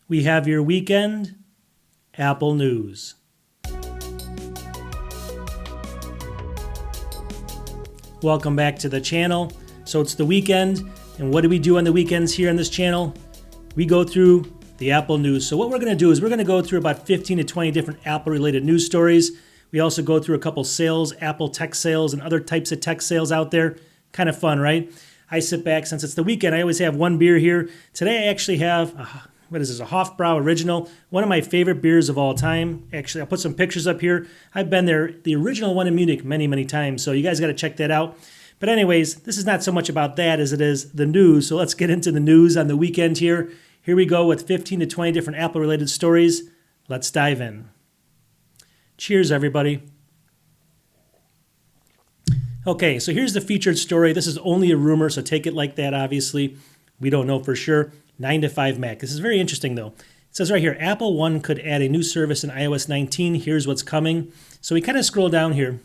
we have your weekend Apple news. Welcome back to the channel. So it's the weekend, and what do we do on the weekends here on this channel? We go through the Apple news. So what we're going to do is we're going to go through about 15 to 20 different Apple-related news stories. We also go through a couple sales, Apple tech sales, and other types of tech sales out there. Kind of fun, right? I sit back, since it's the weekend, I always have one beer here. Today I actually have, a Hofbrau Original, one of my favorite beers of all time. Actually, I'll put some pictures up here. I've been there, the original one in Munich, many, many times, so you guys got to check that out. But anyways, this is not so much about that as it is the news, so let's get into the news on the weekend here. Here we go with 15 to 20 different Apple-related stories. Let's dive in. Cheers, everybody. Okay, so here's the featured story. This is only a rumor, so take it like that, obviously. We don't know for sure. 9 to 5 Mac. This is very interesting, though. It says right here, Apple One could add a new service in iOS 19. Here's what's coming. So we kind of scroll down here,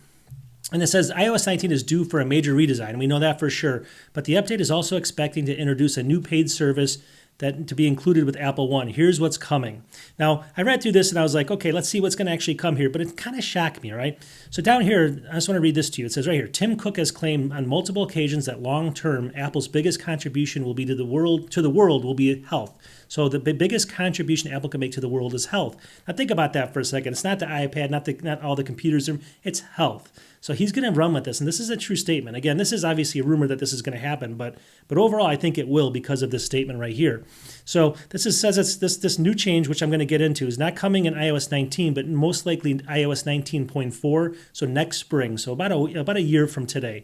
and it says iOS 19 is due for a major redesign. We know that for sure. But the update is also expecting to introduce a new paid service that to be included with Apple One. Here's what's coming. Now, I read through this and I was like, okay, let's see what's going to actually come here. But it kind of shocked me, right? So down here, I just want to read this to you. It says right here, Tim Cook has claimed on multiple occasions that long-term Apple's biggest contribution will be to the world will be health. So the biggest contribution Apple can make to the world is health. Now think about that for a second. It's not the iPad, not all the computers. It's health. So he's going to run with this, and this is a true statement. Again, this is obviously a rumor that this is going to happen, but overall, I think it will because of this statement right here. So says it's this new change, which I'm going to get into, is not coming in iOS 19, but most likely iOS 19.4, so next spring, so about a year from today.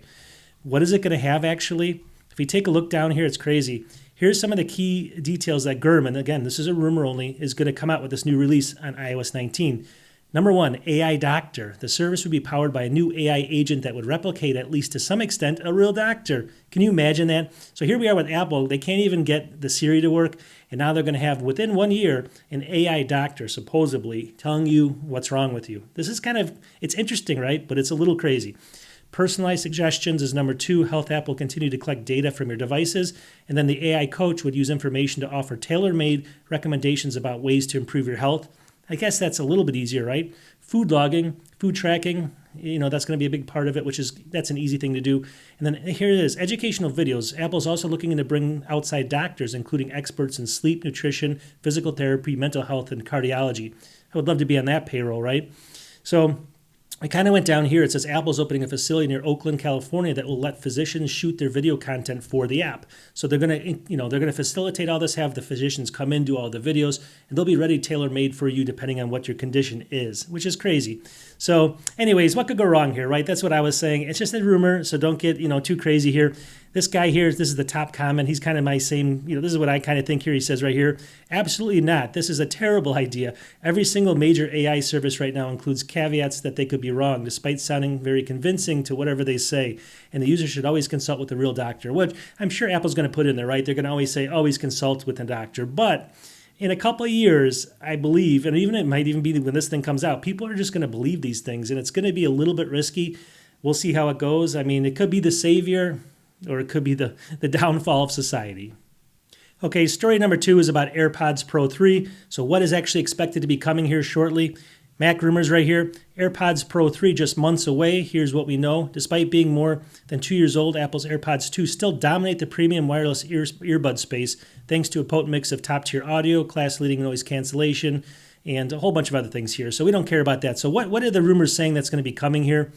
What is it going to have, actually? If you take a look down here, it's crazy. Here's some of the key details that Gurman, again, this is a rumor only, is going to come out with this new release on iOS 19. Number one, AI Doctor. The service would be powered by a new AI agent that would replicate, at least to some extent, a real doctor. Can you imagine that? So here we are with Apple. They can't even get the Siri to work, and now they're going to have, within 1 year, an AI doctor, supposedly, telling you what's wrong with you. This is it's interesting, right? But it's a little crazy. Personalized suggestions is number two. Health app will continue to collect data from your devices. And then the AI coach would use information to offer tailor-made recommendations about ways to improve your health. I guess that's a little bit easier, right? Food logging, food tracking, that's going to be a big part of it, that's an easy thing to do. And then here it is, educational videos. Apple's also looking to bring outside doctors, including experts in sleep, nutrition, physical therapy, mental health, and cardiology. I would love to be on that payroll, right? So I kind of went down here. It says Apple's opening a facility near Oakland, California that will let physicians shoot their video content for the app. So they're going to facilitate all this, have the physicians come in, do all the videos, and they'll be ready tailor-made for you depending on what your condition is, which is crazy. So anyways, what could go wrong here, right? That's what I was saying. It's just a rumor, so don't get, too crazy here. This guy here, this is the top comment. He's kind of my same, this is what I kind of think here. He says right here, absolutely not. This is a terrible idea. Every single major AI service right now includes caveats that they could be wrong, despite sounding very convincing to whatever they say. And the user should always consult with a real doctor, which I'm sure Apple's going to put in there, right? They're going to always say, always consult with a doctor. But in a couple of years, I believe, and even it might even be when this thing comes out, people are just going to believe these things, and it's going to be a little bit risky. We'll see how it goes. I mean, it could be the savior, or it could be the downfall of society. Okay, story number 2 is about AirPods Pro 3. So what is actually expected to be coming here shortly? Mac rumors right here. AirPods Pro 3 just months away. Here's what we know. Despite being more than 2 years old, Apple's AirPods 2 still dominate the premium wireless earbud space thanks to a potent mix of top-tier audio, class-leading noise cancellation, and a whole bunch of other things here. So we don't care about that. So what are the rumors saying that's going to be coming here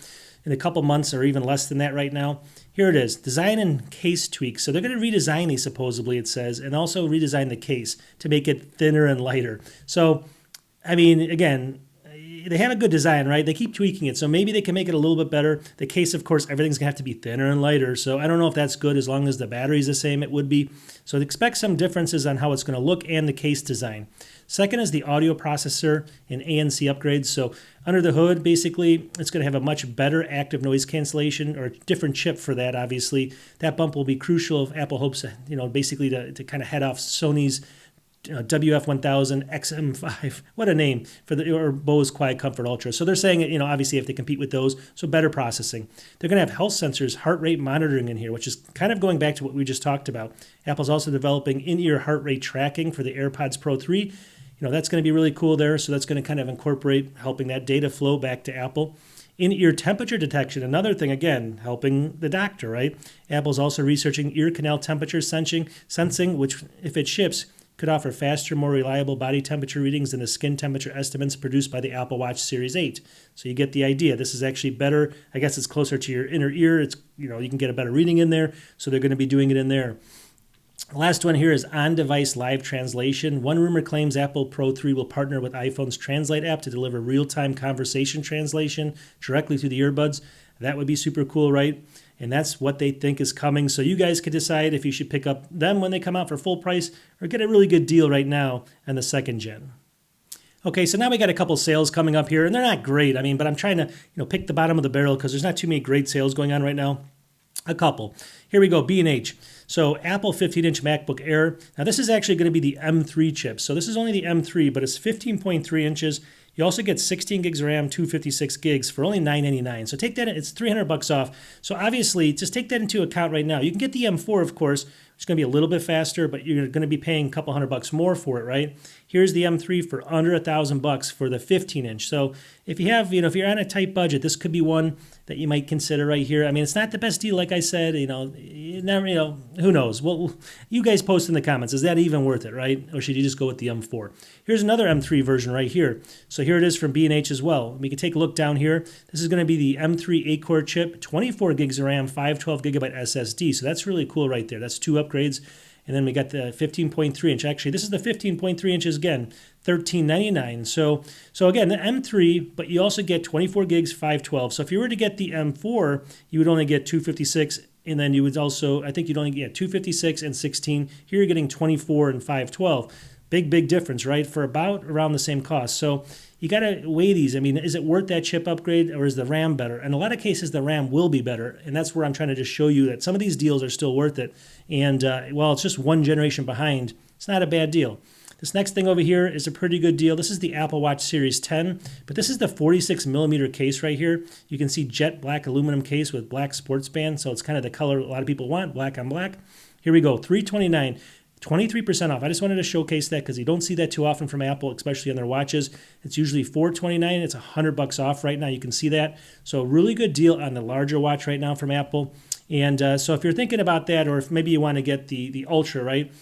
in a couple months or even less than that right now? Here it is, design and case tweaks. So they're going to redesign these, supposedly, it says, and also redesign the case to make it thinner and lighter. So, I mean, again, they have a good design, right? They keep tweaking it, so maybe they can make it a little bit better. The case, of course, everything's going to have to be thinner and lighter, so I don't know if that's good. As long as the battery's the same, it would be. So expect some differences on how it's going to look and the case design. Second is the audio processor and ANC upgrades. So under the hood, basically, it's going to have a much better active noise cancellation, or a different chip for that, obviously. That bump will be crucial if Apple hopes, basically to kind of head off Sony's WF1000 XM5. What a name for the or Bose Quiet Comfort Ultra. So they're saying, obviously if they compete with those, so better processing. They're going to have health sensors, heart rate monitoring in here, which is kind of going back to what we just talked about. Apple's also developing in-ear heart rate tracking for the AirPods Pro 3. That's going to be really cool there. So that's going to kind of incorporate helping that data flow back to Apple. In-ear temperature detection, another thing, again, helping the doctor, right? Apple's also researching ear canal temperature sensing, which, if it ships, could offer faster, more reliable body temperature readings than the skin temperature estimates produced by the Apple Watch Series 8. So you get the idea. This is actually better. I guess it's closer to your inner ear. It's, you can get a better reading in there. So they're going to be doing it in there. The last one here is on-device live translation. One rumor claims Apple Pro 3 will partner with iPhone's Translate app to deliver real-time conversation translation directly through the earbuds. That would be super cool, right? And that's what they think is coming. So you guys could decide if you should pick up them when they come out for full price or get a really good deal right now on the second gen. Okay, so now we got a couple sales coming up here, and they're not great. But I'm trying to pick the bottom of the barrel because there's not too many great sales going on right now. A couple. Here we go, B&H. So Apple 15-inch MacBook Air. Now this is actually going to be the M3 chip. So this is only the M3, but it's 15.3 inches. You also get 16 gigs RAM, 256 gigs for only $999. So take that, it's $300 off. So obviously, just take that into account right now. You can get the M4, of course, which is going to be a little bit faster, but you're going to be paying a couple $100 more for it, right? Here's the M3 for under $1,000 for the 15-inch. So if you have, if you're on a tight budget, this could be one that you might consider right here. It's not the best deal, like I said. You never, who knows? Well, you guys post in the comments. Is that even worth it, right? Or should you just go with the M4? Here's another M3 version right here. So here it is from B&H as well. We can take a look down here. This is going to be the M3 8-core chip, 24 gigs of RAM, 512 gigabyte SSD. So that's really cool right there. That's two upgrades. And then we got the 15.3 inch. Actually, this is the 15.3 inches again, $13.99. So again, the M3, but you also get 24 gigs, 512. So if you were to get the M4, you would only get 256. And then you would also, I think you'd only get 256 and 16. Here you're getting 24 and 512. Big difference, right? For about around the same cost. So you got to weigh these. Is it worth that chip upgrade or is the RAM better? In a lot of cases, the RAM will be better. And that's where I'm trying to just show you that some of these deals are still worth it. And while it's just one generation behind, it's not a bad deal. This next thing over here is a pretty good deal. This is the Apple Watch Series 10, but this is the 46 millimeter case right here. You can see jet black aluminum case with black sports band. So it's kind of the color a lot of people want, black on black. Here we go, $329. 23% off. I just wanted to showcase that because you don't see that too often from Apple, especially on their watches. It's usually $429. It's $100 off right now. You can see that. So a really good deal on the larger watch right now from Apple. And so if you're thinking about that, or if maybe you want to get the Ultra, right?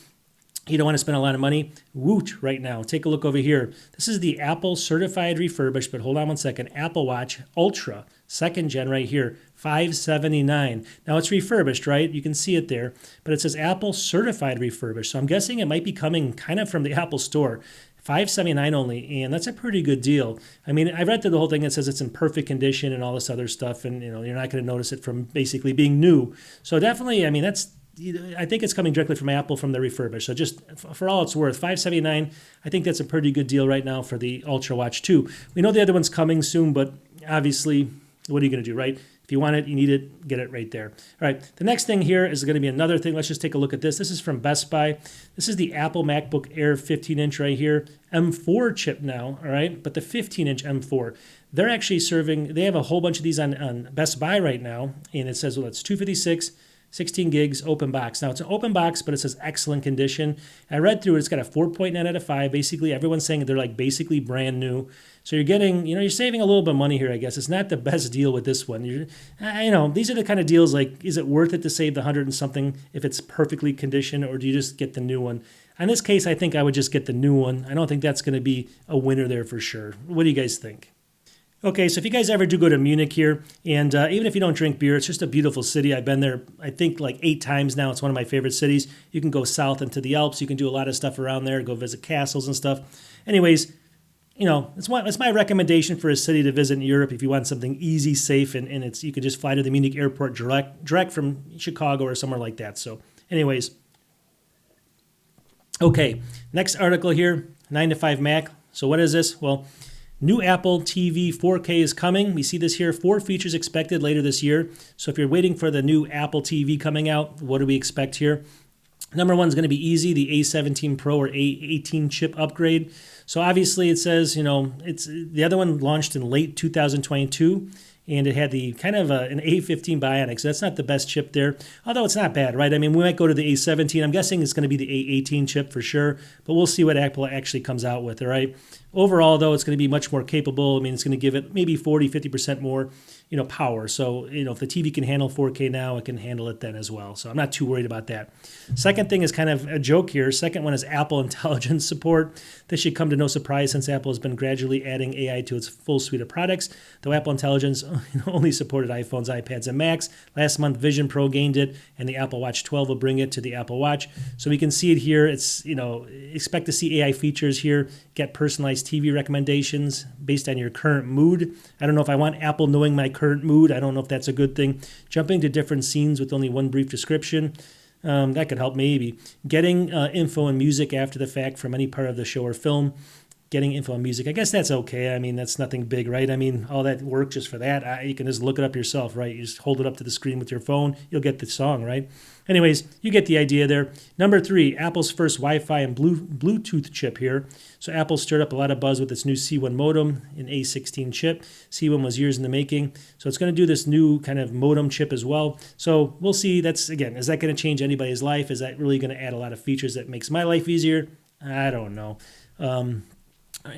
You don't want to spend a lot of money. Woot right now. Take a look over here. This is the Apple certified refurbished, but hold on one second. Apple Watch Ultra, second gen right here, $579. Now it's refurbished, right? You can see it there, but it says Apple certified refurbished. So I'm guessing it might be coming kind of from the Apple store. $579 only, and that's a pretty good deal. I read through the whole thing. It says it's in perfect condition and all this other stuff, and you're not going to notice it from basically being new. So definitely, I think it's coming directly from Apple from the refurbished. So just for all it's worth, $579, I think that's a pretty good deal right now for the Ultra Watch 2. We know the other one's coming soon, but obviously, what are you going to do, right? If you want it, you need it, get it right there. All right, the next thing here is going to be another thing. Let's just take a look at this. This is from Best Buy. This is the Apple MacBook Air 15-inch right here. M4 chip now, all right? But the 15-inch M4. They're actually they have a whole bunch of these on Best Buy right now, and it says, well, it's 256, 16 gigs, open box. Now, it's an open box, but it says excellent condition. I read through it. It's got a 4.9 out of 5. Basically, everyone's saying they're basically brand new. So you're getting, you're saving a little bit of money here, I guess. It's not the best deal with this one. These are the kind of deals is it worth it to save the 100 and something if it's perfectly conditioned, or do you just get the new one? In this case, I think I would just get the new one. I don't think that's going to be a winner there for sure. What do you guys think? Okay, so if you guys ever do go to Munich here, and even if you don't drink beer, it's just a beautiful city. I've been there, I think, 8 times now. It's one of my favorite cities. You can go south into the Alps. You can do a lot of stuff around there, go visit castles and stuff. Anyways, it's my recommendation for a city to visit in Europe if you want something easy, safe, and you can just fly to the Munich airport direct from Chicago or somewhere like that. So anyways, okay, next article here, 9 to 5 Mac. So what is this? Well, new Apple TV 4K is coming. We see this here, 4 features expected later this year. So if you're waiting for the new Apple TV coming out, what do we expect here? Number one is going to be easy, the A17 Pro or A18 chip upgrade. So obviously it says, it's the other one launched in late 2022. And it had the kind of an A15 Bionic, so that's not the best chip there, although it's not bad, right? I mean, we might go to the A17. I'm guessing it's going to be the A18 chip for sure, but we'll see what Apple actually comes out with, all right? Overall, though, it's going to be much more capable. I mean, it's going to give it maybe 40, 50% more, power. So, if the TV can handle 4K now, it can handle it then as well. So I'm not too worried about that. Second thing is kind of a joke here. Second one is Apple Intelligence support. This should come to no surprise since Apple has been gradually adding AI to its full suite of products. Though Apple Intelligence only supported iPhones, iPads, and Macs. Last month, Vision Pro gained it, and the Apple Watch 12 will bring it to the Apple Watch. So we can see it here. It's, expect to see AI features here, get personalized TV recommendations based on your current mood. I don't know if I want Apple knowing my current mood. I don't know if that's a good thing. Jumping to different scenes with only one brief description. That could help maybe. Getting info and music after the fact from any part of the show or film. Getting info and music. I guess that's okay. I mean, that's nothing big, right? I mean, all that work just for that. You can just look it up yourself, right? You just hold it up to the screen with your phone. You'll get the song, right? Anyways, you get the idea there. Number 3, Apple's first Wi-Fi and Bluetooth chip here. So Apple stirred up a lot of buzz with its new C1 modem, an A16 chip. C1 was years in the making. So it's going to do this new kind of modem chip as well. So we'll see. That's, again, is that going to change anybody's life? Is that really going to add a lot of features that makes my life easier? I don't know.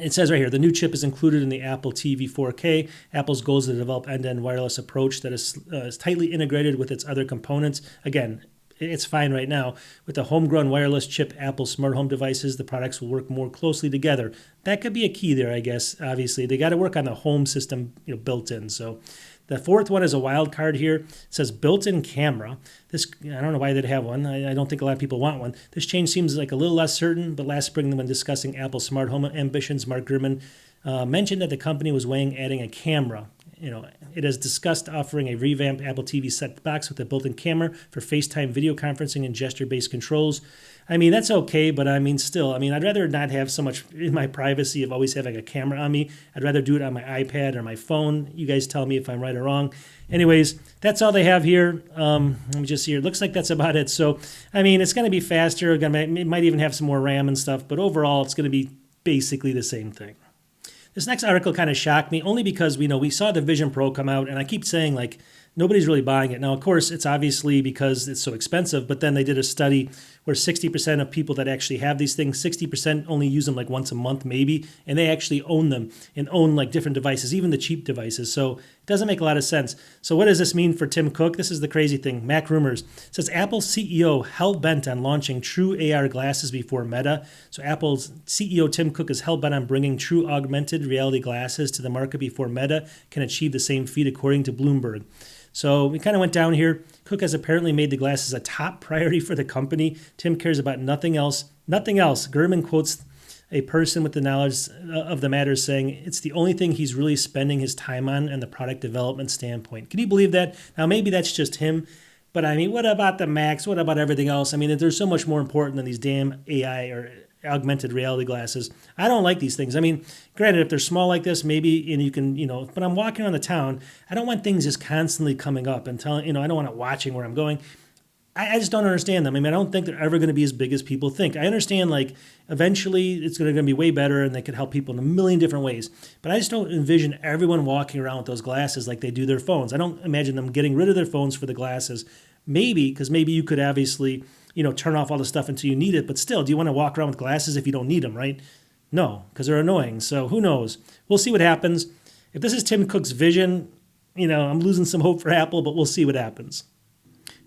It says right here, the new chip is included in the Apple TV 4K. Apple's goal is to develop end-to-end wireless approach that is tightly integrated with its other components. Again, it's fine right now. With the homegrown wireless chip Apple smart home devices, the products will work more closely together. That could be a key there, I guess. Obviously, they got to work on the home system built in. So the fourth one is a wild card here. It says built-in camera. This, I don't know why they'd have one. I don't think a lot of people want one. This change seems like a little less certain, but last spring when discussing Apple's smart home ambitions, Mark Gurman mentioned that the company was weighing adding a camera. It has discussed offering a revamped Apple TV set box with a built-in camera for FaceTime video conferencing and gesture-based controls. I mean, that's okay, but I mean, still, I'd rather not have so much in my privacy of always having a camera on me. I'd rather do it on my iPad or my phone. You guys tell me if I'm right or wrong. Anyways, that's all they have here. Let me just see here. It looks like that's about it. So, it's going to be faster. It might even have some more RAM and stuff, but overall, it's going to be basically the same thing. This next article kind of shocked me only because we saw the Vision Pro come out, and I keep saying nobody's really buying it. Now, of course, it's obviously because it's so expensive, but then they did a study where 60% of people that actually have these things, 60% only use them once a month maybe, and they actually own them and own different devices, even the cheap devices. So it doesn't make a lot of sense. So what does this mean for Tim Cook? This is the crazy thing. Mac Rumors says Apple CEO hell-bent on launching true AR glasses before Meta. So Apple's CEO Tim Cook is hell-bent on bringing true augmented reality glasses to the market before Meta can achieve the same feat, according to Bloomberg. So we kind of went down here. Cook has apparently made the glasses a top priority for the company. Tim cares about nothing else. Nothing else. Gurman quotes a person with the knowledge of the matter saying it's the only thing he's really spending his time on and the product development standpoint. Can you believe that? Now, maybe that's just him. But what about the Macs? What about everything else? There's so much more important than these damn AI or augmented reality glasses. I don't like these things. Granted, if they're small like this, maybe, and you can, but I'm walking around the town. I don't want things just constantly coming up and telling, I don't want it watching where I'm going. I just don't understand them. I don't think they're ever going to be as big as people think. I understand, eventually it's going to be way better and they could help people in a million different ways. But I just don't envision everyone walking around with those glasses like they do their phones. I don't imagine them getting rid of their phones for the glasses. Maybe, because maybe you could obviously, turn off all the stuff until you need it. But still, do you want to walk around with glasses if you don't need them, right? No, because they're annoying. So who knows? We'll see what happens. If this is Tim Cook's vision, I'm losing some hope for Apple, but we'll see what happens.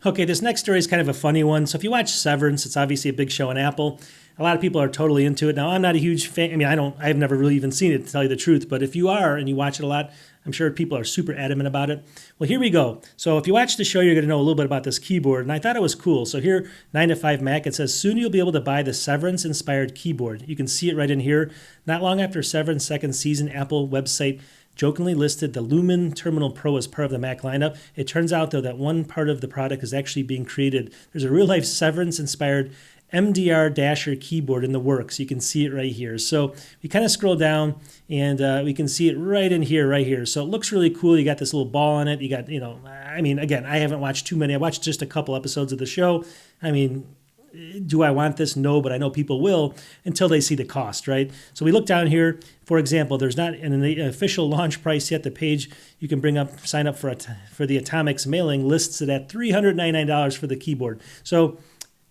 Okay, this next story is kind of a funny one. So if you watch Severance, it's obviously a big show on Apple. A lot of people are totally into it. Now, I'm not a huge fan. I've never really even seen it, to tell you the truth. But if you are and you watch it a lot, I'm sure people are super adamant about it. Well, here we go. So if you watch the show, you're going to know a little bit about this keyboard. And I thought it was cool. So here, 9 to 5 Mac, it says, soon you'll be able to buy the Severance-inspired keyboard. You can see it right in here. Not long after Severance second season, Apple website jokingly listed the Lumen Terminal Pro as part of the Mac lineup. It turns out, though, that one part of the product is actually being created. There's a real-life Severance-inspired MDR Dasher keyboard in the works. You can see it right here. So we kind of scroll down and we can see it right in here, right here. So it looks really cool. You got this little ball on it. You got, again, I haven't watched too many. I watched just a couple episodes of the show. do I want this? No, but I know people will until they see the cost, right? So we look down here, for example, there's not an official launch price yet. The page you can sign up for the Atomics mailing lists it at $399 for the keyboard. So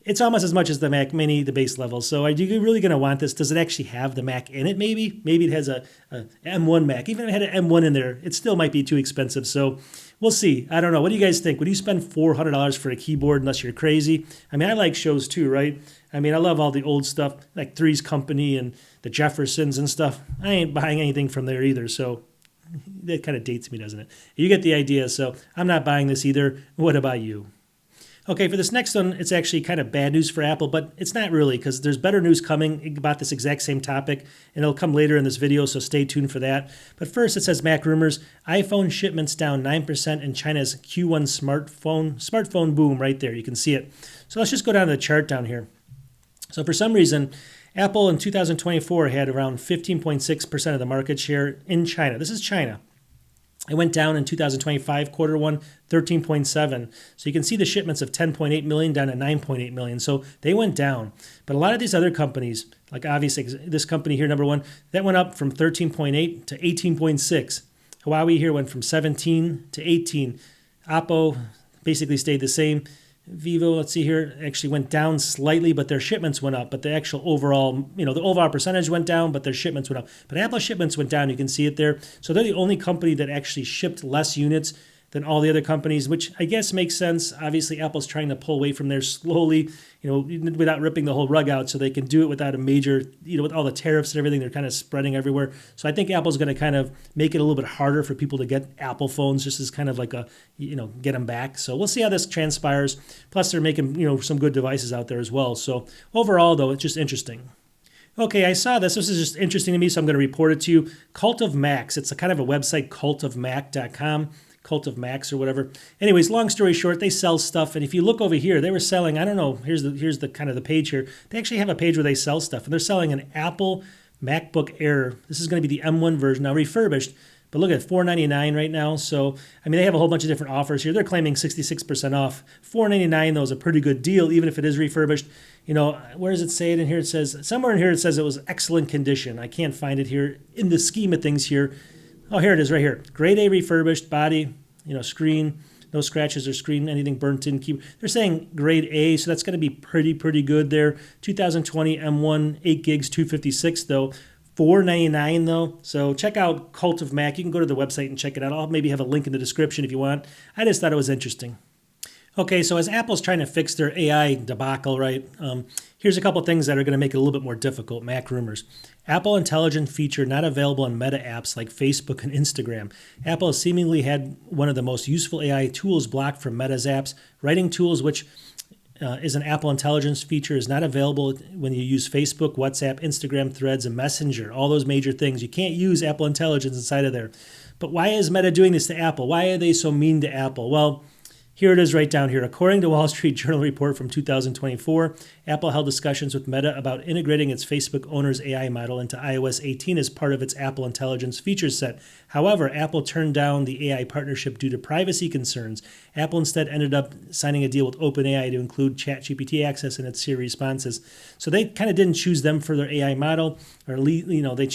it's almost as much as the Mac Mini, the base level. So are you really going to want this? Does it actually have the Mac in it maybe? Maybe it has a M1 Mac. Even if it had an M1 in there, it still might be too expensive. So we'll see. I don't know. What do you guys think? Would you spend $400 for a keyboard unless you're crazy? I mean, I like shows too, right? I mean, I love all the old stuff, like Three's Company and the Jeffersons and stuff. I ain't buying anything from there either. So that kind of dates me, doesn't it? You get the idea. So I'm not buying this either. What about you? Okay, for this next one, it's actually kind of bad news for Apple, but it's not really because there's better news coming about this exact same topic, and it'll come later in this video, so stay tuned for that. But first, it says Mac rumors, iPhone shipments down 9% in China's Q1 smartphone boom right there. You can see it. So let's just go down to the chart down here. So for some reason, Apple in 2024 had around 15.6% of the market share in China. This is China. It went down in 2025, quarter one, 13.7. So you can see the shipments of 10.8 million down to 9.8 million. So they went down. But a lot of these other companies, like obviously this company here, number one, that went up from 13.8 to 18.6. Huawei here went from 17 to 18. Oppo basically stayed the same. Vivo, let's see here, actually went down slightly, but their shipments went up. But the actual overall, the overall percentage went down, but their shipments went up. But Apple shipments went down. You can see it there. So they're the only company that actually shipped less units than all the other companies, which I guess makes sense. Obviously, Apple's trying to pull away from there slowly, without ripping the whole rug out, so they can do it without a major, with all the tariffs and everything, they're kind of spreading everywhere. So I think Apple's going to kind of make it a little bit harder for people to get Apple phones, just as kind of like a, get them back. So we'll see how this transpires. Plus, they're making, some good devices out there as well. So overall, though, it's just interesting. Okay, I saw this. This is just interesting to me, so I'm going to report it to you. Cult of Macs. It's a kind of a website, cultofmac.com. Cult of Macs or whatever. Anyways, long story short, they sell stuff, and if you look over here, they were selling, I don't know, here's the kind of the page here. They actually have a page where they sell stuff, and they're selling an Apple MacBook Air. This is going to be the M1 version, now refurbished, but look at $499 right now. So, I mean, they have a whole bunch of different offers here. They're claiming 66% off. $499, though, is a pretty good deal, even if it is refurbished. Where does it say it in here? It says, somewhere in here it says it was excellent condition. I can't find it here in the scheme of things here. Oh, here it is right here. Grade A refurbished, body, screen, no scratches or screen, anything burnt in. They're saying grade A, so that's going to be pretty good there. 2020 M1, 8 gigs, 256 though. $499 though. So check out Cult of Mac. You can go to the website and check it out. I'll maybe have a link in the description if you want. I just thought it was interesting. Okay, so as Apple's trying to fix their AI debacle, right, here's a couple things that are going to make it a little bit more difficult. Mac rumors. Apple Intelligence feature not available in Meta apps like Facebook and Instagram. Apple has seemingly had one of the most useful AI tools blocked from Meta's apps. Writing tools, which is an Apple Intelligence feature, is not available when you use Facebook, WhatsApp, Instagram, Threads, and Messenger. All those major things. You can't use Apple Intelligence inside of there. But why is Meta doing this to Apple? Why are they so mean to Apple? Well, here it is right down here. According to Wall Street Journal report from 2024, Apple held discussions with Meta about integrating its Facebook owner's AI model into iOS 18 as part of its Apple Intelligence feature set. However, Apple turned down the AI partnership due to privacy concerns. Apple instead ended up signing a deal with OpenAI to include ChatGPT access in its Siri responses. So they kind of didn't choose them for their AI model, or they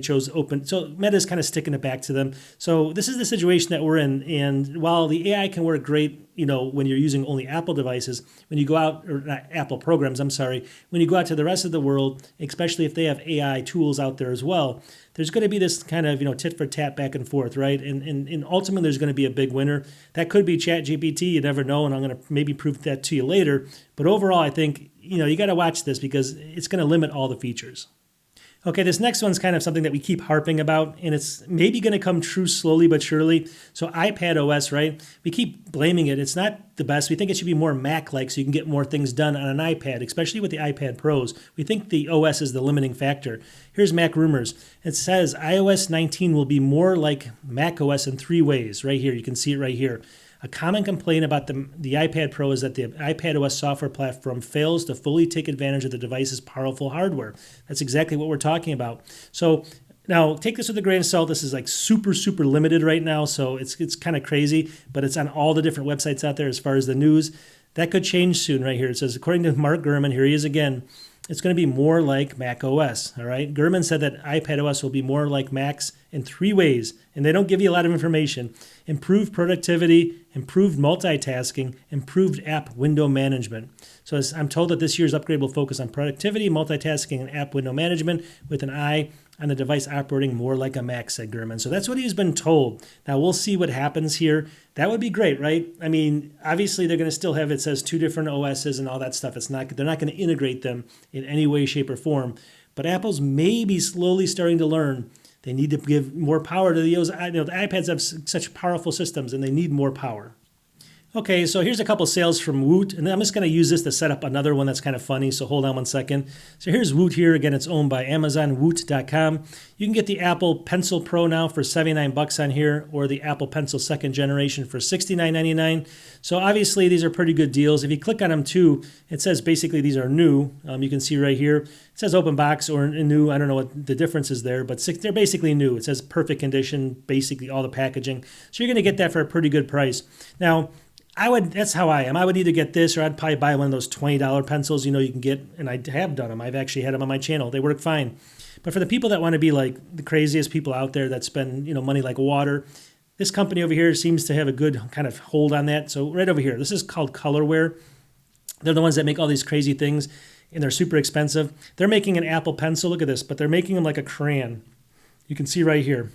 chose Open. So Meta's kind of sticking it back to them. So this is the situation that we're in. And while the AI can work great, when you're using only Apple devices, when you go out, or not Apple programs, when you go out to the rest of the world, especially if they have AI tools out there as well, there's going to be this kind of, tit for tat back and forth, right? And ultimately there's going to be a big winner. That could be ChatGPT, you never know, and I'm going to maybe prove that to you later. But overall, I think, you got to watch this because it's going to limit all the features. Okay, this next one's kind of something that we keep harping about, and it's maybe going to come true slowly but surely. So iPadOS, right? We keep blaming it. It's not the best. We think it should be more Mac-like so you can get more things done on an iPad, especially with the iPad Pros. We think the OS is the limiting factor. Here's Mac rumors. It says iOS 19 will be more like macOS in 3 ways. Right here, you can see it right here. A common complaint about the iPad Pro is that the iPadOS software platform fails to fully take advantage of the device's powerful hardware. That's exactly what we're talking about. So now take this with a grain of salt. This is like super limited right now, so it's kind of crazy, but it's on all the different websites out there as far as the news. That could change soon right here. It says, according to Mark Gurman, here he is again, it's going to be more like macOS, all right? Gurman said that iPadOS will be more like Macs in 3 ways, and they don't give you a lot of information. Improved productivity, improved multitasking, improved app window management. So I'm told that this year's upgrade will focus on productivity, multitasking, and app window management with an eye on the device operating more like a Mac, said Gurman. So that's what he's been told. Now we'll see what happens here. That would be great, right? I mean, obviously they're going to still have, it says 2 different OSs and all that stuff. They're not going to integrate them in any way, shape, or form. But Apple's maybe slowly starting to learn they need to give more power to the iPads have such powerful systems and they need more power. Okay, so here's a couple sales from Woot, and I'm just going to use this to set up another one that's kind of funny, so hold on one second. So here's Woot here. Again, it's owned by Amazon, Woot.com. You can get the Apple Pencil Pro now for $79 on here, or the Apple Pencil 2nd generation for $69.99. So obviously, these are pretty good deals. If you click on them too, it says basically these are new. You can see right here, it says open box or new. I don't know what the difference is there, but they're basically new. It says perfect condition, basically all the packaging. So you're going to get that for a pretty good price. Now, that's how I am. I would either get this or I'd probably buy one of those $20 pencils, you can get, and I have done them. I've actually had them on my channel. They work fine. But for the people that want to be like the craziest people out there that spend, money like water, this company over here seems to have a good kind of hold on that. So right over here, this is called ColorWare. They're the ones that make all these crazy things, and they're super expensive. They're making an Apple Pencil. Look at this, but they're making them like a crayon. You can see right here.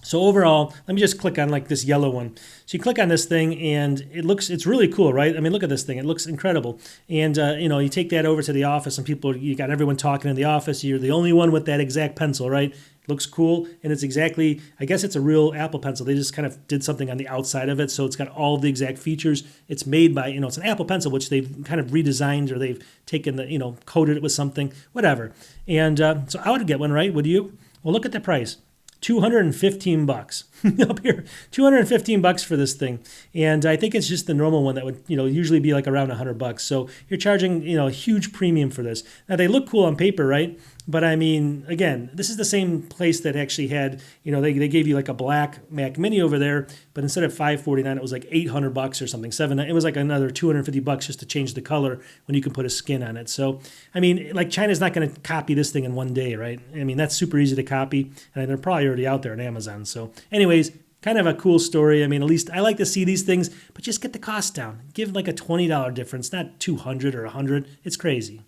So overall, let me just click on like this yellow one. So you click on this thing and it's really cool, right? I mean, look at this thing. It looks incredible. And, you take that over to the office and you got everyone talking in the office. You're the only one with that exact pencil, right? It looks cool. And it's exactly, I guess it's a real Apple Pencil. They just kind of did something on the outside of it. So it's got all the exact features. It's made by, it's an Apple Pencil, which they've kind of redesigned or they've taken the, coated it with something, whatever. And so I would get one, right? Would you? Well, look at the price. $215 up here, $215 for this thing. And I think it's just the normal one that would, usually be like around $100. So you're charging, a huge premium for this. Now they look cool on paper, right? But I mean, again, this is the same place that actually had, they gave you like a black Mac Mini over there, but instead of $549, it was like $800 or something. It was like another $250 just to change the color when you can put a skin on it. So, I mean, like China's not going to copy this thing in one day, right? I mean, that's super easy to copy, and they're probably already out there on Amazon. So, anyways, kind of a cool story. I mean, at least I like to see these things, but just get the cost down. Give like a $20 difference, not $200 or $100. It's crazy.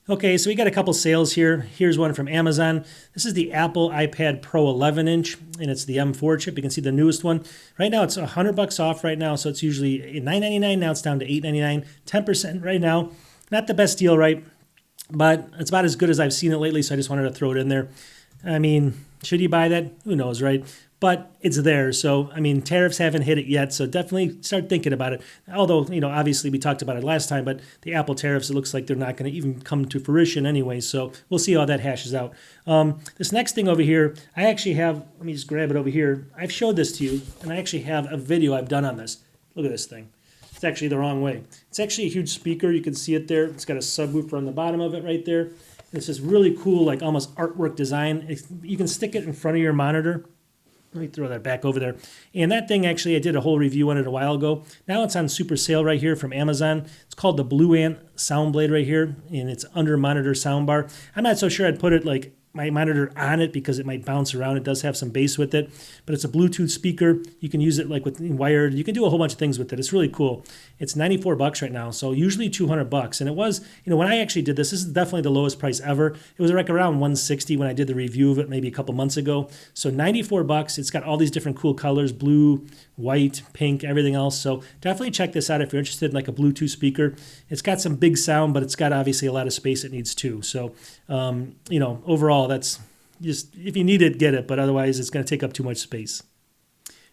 Okay, so we got a couple sales here. Here's one from Amazon. This is the Apple iPad Pro 11-inch, and it's the M4 chip. You can see the newest one. Right now, it's $100 off right now, so it's usually $9.99. Now it's down to $8.99, 10% right now. Not the best deal, right? But it's about as good as I've seen it lately, so I just wanted to throw it in there. I mean, should you buy that? Who knows, right? But it's there. So, I mean, tariffs haven't hit it yet. So definitely start thinking about it. Although, obviously we talked about it last time, but the Apple tariffs, it looks like they're not going to even come to fruition anyway. So we'll see how that hashes out. This next thing over here, I actually have, let me just grab it over here. I've showed this to you, and I actually have a video I've done on this. Look at this thing. It's actually the wrong way. It's actually a huge speaker. You can see it there. It's got a subwoofer on the bottom of it right there. It's this really cool, like almost artwork design. You can stick it in front of your monitor. Let me throw that back over there. And that thing, actually, I did a whole review on it a while ago. Now it's on super sale right here from Amazon. It's called the BlueAnt Soundblade right here, and it's under monitor soundbar. I'm not so sure I'd put it like my monitor on it because it might bounce around. It does have some bass with it, but it's a Bluetooth speaker. You can use it like with wired. You can do a whole bunch of things with it. It's really cool. It's $94 right now, so usually $200. And it was, when I actually did this is definitely the lowest price ever. It was like around $160 when I did the review of it maybe a couple months ago. So $94. It's got all these different cool colors, blue, white, pink, everything else. So definitely check this out if you're interested in like a Bluetooth speaker. It's got some big sound, but it's got obviously a lot of space it needs too. So, overall, that's just, if you need it, get it, but otherwise it's going to take up too much space.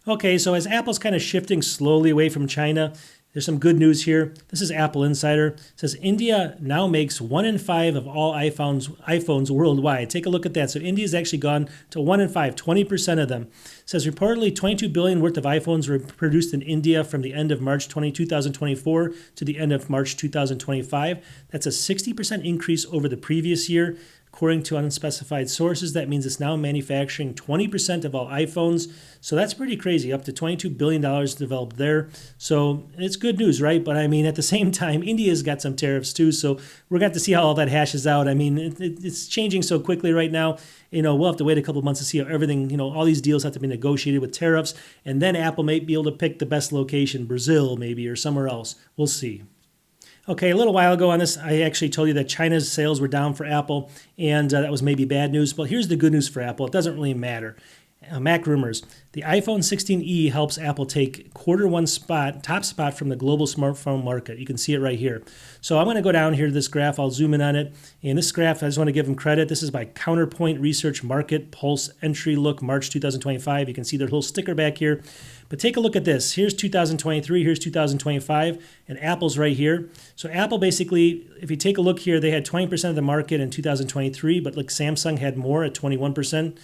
Okay, so as Apple's kind of shifting slowly away from China, there's some good news here. This is Apple Insider. It says India now makes 1 in 5 of all iPhones worldwide. Take a look at that. So India's actually gone to 1 in 5, 20% of them. It says reportedly 22 billion worth of iPhones were produced in India from the end of March 2024 to the end of March 2025. That's a 60% increase over the previous year. According to unspecified sources, that means it's now manufacturing 20% of all iPhones. So that's pretty crazy, up to $22 billion developed there. So it's good news, right? But I mean, at the same time, India's got some tariffs too. So we're going to see how all that hashes out. I mean, it's changing so quickly right now. We'll have to wait a couple of months to see how everything, all these deals have to be negotiated with tariffs. And then Apple may be able to pick the best location, Brazil maybe, or somewhere else. We'll see. Okay, a little while ago on this, I actually told you that China's sales were down for Apple, and that was maybe bad news. But here's the good news for Apple. It doesn't really matter. Mac rumors. The iPhone 16e helps Apple take Q1 top spot from the global smartphone market. You can see it right here. So I'm going to go down here to this graph. I'll zoom in on it. And this graph, I just want to give them credit. This is by Counterpoint Research Market Pulse Entry Look March 2025. You can see their little sticker back here. But take a look at this. Here's 2023, here's 2025, and Apple's right here. So Apple basically, if you take a look here, they had 20% of the market in 2023, but like Samsung had more at 21%.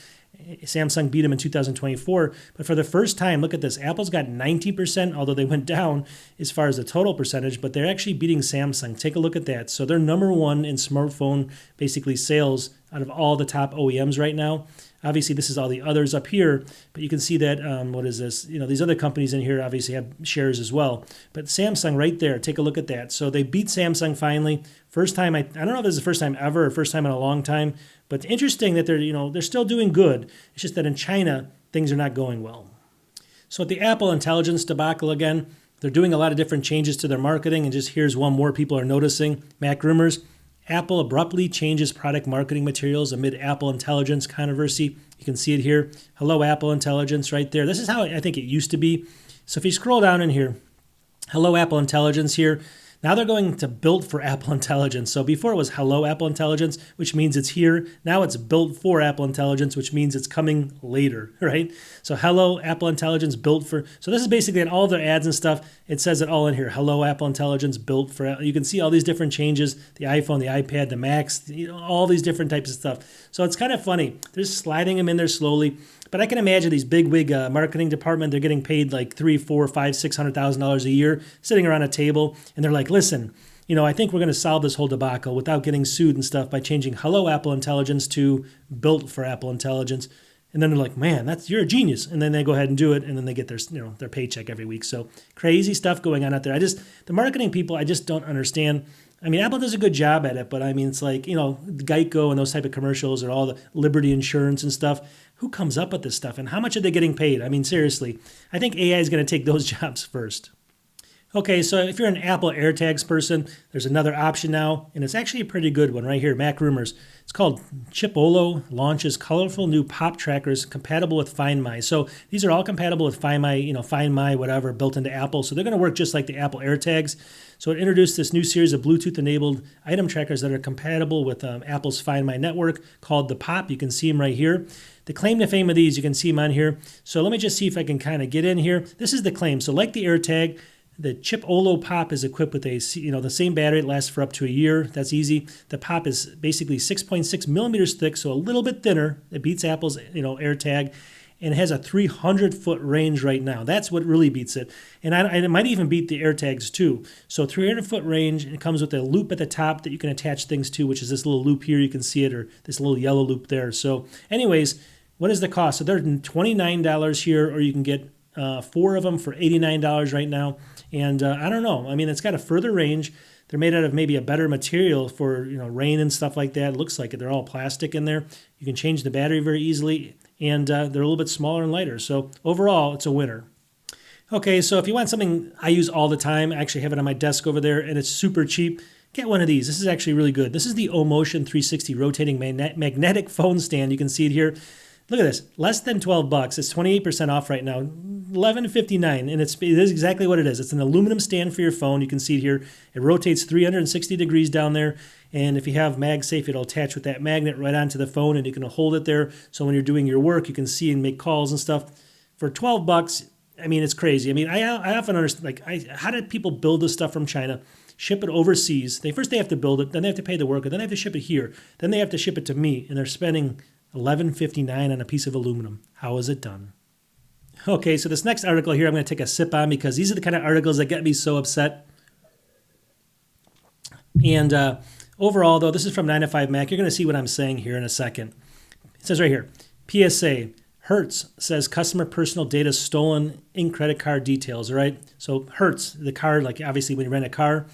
Samsung beat them in 2024. But for the first time, look at this. Apple's got 19%, although they went down as far as the total percentage, but they're actually beating Samsung. Take a look at that. So they're number one in smartphone, basically sales out of all the top OEMs right now. Obviously, this is all the others up here, but you can see that, what is this? These other companies in here obviously have shares as well. But Samsung right there, take a look at that. So they beat Samsung finally. First time, I don't know if this is the first time ever or first time in a long time, but it's interesting that they're still doing good. It's just that in China, things are not going well. So at the Apple Intelligence debacle again, they're doing a lot of different changes to their marketing, and just here's one more people are noticing. Mac rumors. Apple abruptly changes product marketing materials amid Apple Intelligence controversy. You can see it here. Hello, Apple Intelligence right there. This is how I think it used to be. So if you scroll down in here, Hello, Apple Intelligence here. Now they're going to built for Apple Intelligence. So before it was Hello Apple Intelligence, which means it's here. Now it's built for Apple Intelligence, which means it's coming later, right? So Hello Apple Intelligence built for. So this is basically in all their ads and stuff. It says it all in here. Hello Apple Intelligence built for. You can see all these different changes: the iPhone, the iPad, the Macs, all these different types of stuff. So it's kind of funny. They're sliding them in there slowly. But I can imagine these big wig marketing department, they're getting paid like $300,000, $400,000, $500,000, $600,000 a year, sitting around a table, and they're like, listen, I think we're going to solve this whole debacle without getting sued and stuff by changing Hello Apple Intelligence to Built for Apple Intelligence. And then they're like, man, you're a genius. And then they go ahead and do it, and then they get their paycheck every week. So crazy stuff going on out there. The marketing people, I just don't understand. I mean, Apple does a good job at it, but I mean, it's like, Geico and those type of commercials or all the Liberty Insurance and stuff. Who comes up with this stuff, and how much are they getting paid? I mean, seriously, I think AI is going to take those jobs first. Okay, so if you're an Apple AirTags person, there's another option now, and it's actually a pretty good one right here, Mac rumors. It's called Chipolo launches colorful new pop trackers compatible with Find My. So these are all compatible with Find My, Find My, whatever, built into Apple. So they're going to work just like the Apple AirTags. So it introduced this new series of Bluetooth-enabled item trackers that are compatible with Apple's Find My network called the Pop. You can see them right here. The claim to fame of these, you can see them on here. So let me just see if I can kind of get in here. This is the claim. So like the AirTag, the Chipolo Pop is equipped with the same battery. It lasts for up to a year. That's easy. The Pop is basically 6.6 millimeters thick, so a little bit thinner. It beats Apple's AirTag, and it has a 300-foot range right now. That's what really beats it. And it might even beat the AirTags too. So 300-foot range, and it comes with a loop at the top that you can attach things to, which is this little loop here. You can see it, or this little yellow loop there. So anyways, what is the cost? So they're $29 here, or you can get 4 of them for $89 right now. And I don't know. I mean, it's got a further range. They're made out of maybe a better material for rain and stuff like that. It looks like it. They're all plastic in there. You can change the battery very easily, and they're a little bit smaller and lighter. So overall, it's a winner. Okay, so if you want something I use all the time, I actually have it on my desk over there, and it's super cheap. Get one of these. This is actually really good. This is the OMOTON 360 rotating magnetic phone stand. You can see it here. Look at this, less than $12. It's 28% off right now, $11.59, and it is exactly what it is. It's an aluminum stand for your phone. You can see it here. It rotates 360 degrees down there, and if you have MagSafe, it'll attach with that magnet right onto the phone, and you can hold it there. So when you're doing your work, you can see and make calls and stuff. For $12, I mean, it's crazy. I mean, I often understand, how did people build this stuff from China, ship it overseas? They have to build it, then they have to pay the worker, then they have to ship it here, then they have to ship it to me, and they're spending $11.59 on a piece of aluminum. How is it done? Okay, so this next article here I'm going to take a sip on, because these are the kind of articles that get me so upset. And Overall, though, this is from 9 to 5 Mac. You're going to see what I'm saying here in a second. It says right here, PSA, Hertz says customer personal data stolen in credit card details, all right? So Hertz, the car, like obviously when you rent a car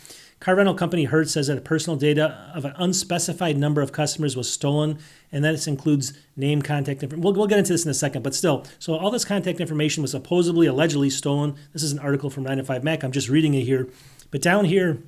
rental company Hertz says that personal data of an unspecified number of customers was stolen, and that this includes name, contact information. We'll get into this in a second, but still. So all this contact information was supposedly, allegedly stolen. This is an article from 9 to 5 Mac. I'm just reading it here. But down here,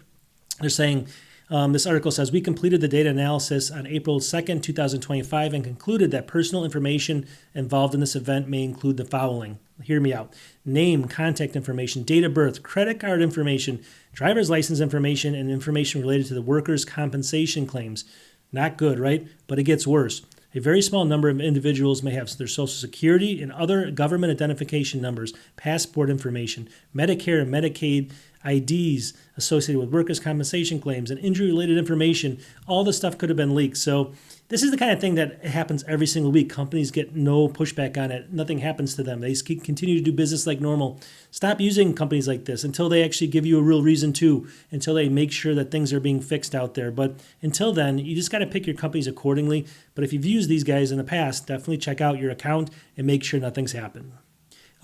they're saying, this article says, we completed the data analysis on April 2nd, 2025, and concluded that personal information involved in this event may include the following. Hear me out. Name, contact information, date of birth, credit card information, driver's license information, and information related to the workers' compensation claims. Not good, right? But it gets worse. A very small number of individuals may have their Social Security and other government identification numbers, passport information, Medicare and Medicaid IDs associated with workers' compensation claims, and injury-related information. All this stuff could have been leaked. So this is the kind of thing that happens every single week. Companies get no pushback on it. Nothing happens to them. They continue to do business like normal. Stop using companies like this until they actually give you a real reason to, until they make sure that things are being fixed out there. But until then, you just got to pick your companies accordingly. But if you've used these guys in the past, definitely check out your account and make sure nothing's happened.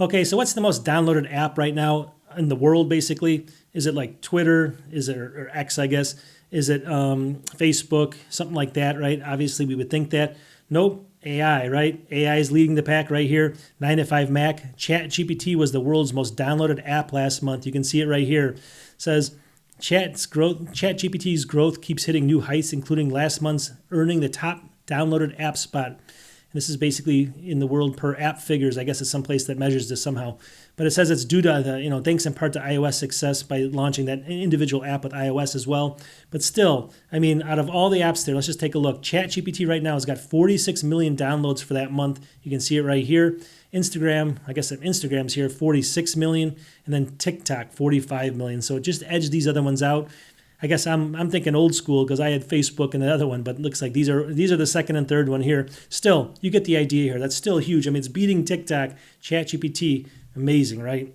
Okay, so what's the most downloaded app right now in the world, basically? Is it like Twitter? Is it, or X, I guess? Is it Facebook? Something like that, right? Obviously, we would think that. Nope, AI, right? AI is leading the pack right here. 9 to 5 Mac. ChatGPT was the world's most downloaded app last month. You can see it right here. It says, ChatGPT's growth keeps hitting new heights, including last month's earning the top downloaded app spot. This is basically in the world per app figures. I guess it's someplace that measures this somehow. But it says it's due to the, thanks in part to iOS success by launching that individual app with iOS as well. But still, I mean, out of all the apps there, let's just take a look. ChatGPT right now has got 46 million downloads for that month. You can see it right here. Instagram, I guess Instagram's here, 46 million. And then TikTok, 45 million. So it just edged these other ones out. I guess I'm thinking old school because I had Facebook and the other one, but it looks like these are the second and third one here. Still, you get the idea here. That's still huge. I mean, it's beating TikTok, ChatGPT. Amazing, right?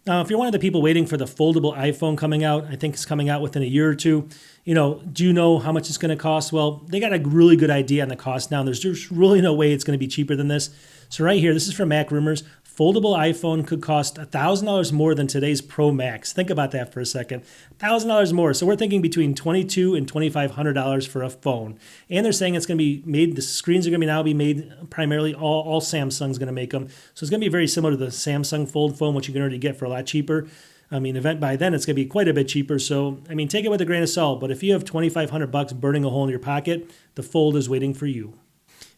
Now, if you're one of the people waiting for the foldable iPhone coming out, I think it's coming out within a year or two. Do you know how much it's going to cost? Well, they got a really good idea on the cost now. There's just really no way it's going to be cheaper than this. So right here, this is from Mac Rumors. Foldable iPhone could cost $1,000 more than today's Pro Max. Think about that for a second. $1,000 more. So we're thinking between $2,200 and $2,500 for a phone. And they're saying it's going to be made, the screens are going to now be made primarily, all Samsung's going to make them. So it's going to be very similar to the Samsung Fold phone, which you can already get for a lot cheaper. I mean, by then it's going to be quite a bit cheaper. So, I mean, take it with a grain of salt. But if you have $2,500 burning a hole in your pocket, the Fold is waiting for you.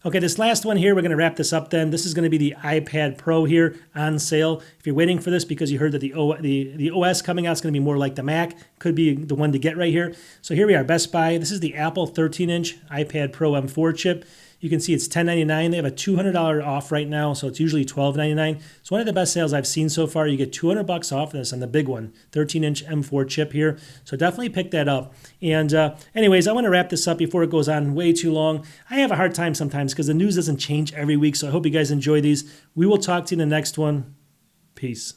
Okay, this last one here, we're going to wrap this up then. This is going to be the iPad Pro here on sale. If you're waiting for this because you heard that the OS coming out is going to be more like the Mac, could be the one to get right here. So here we are, Best Buy. This is the Apple 13-inch iPad Pro M4 chip. You can see it's $10.99. They have a $200 off right now, so it's usually $12.99. It's one of the best sales I've seen so far. You get $200 off this on the big one, 13-inch M4 chip here. So definitely pick that up. And anyways, I want to wrap this up before it goes on way too long. I have a hard time sometimes because the news doesn't change every week, so I hope you guys enjoy these. We will talk to you in the next one. Peace.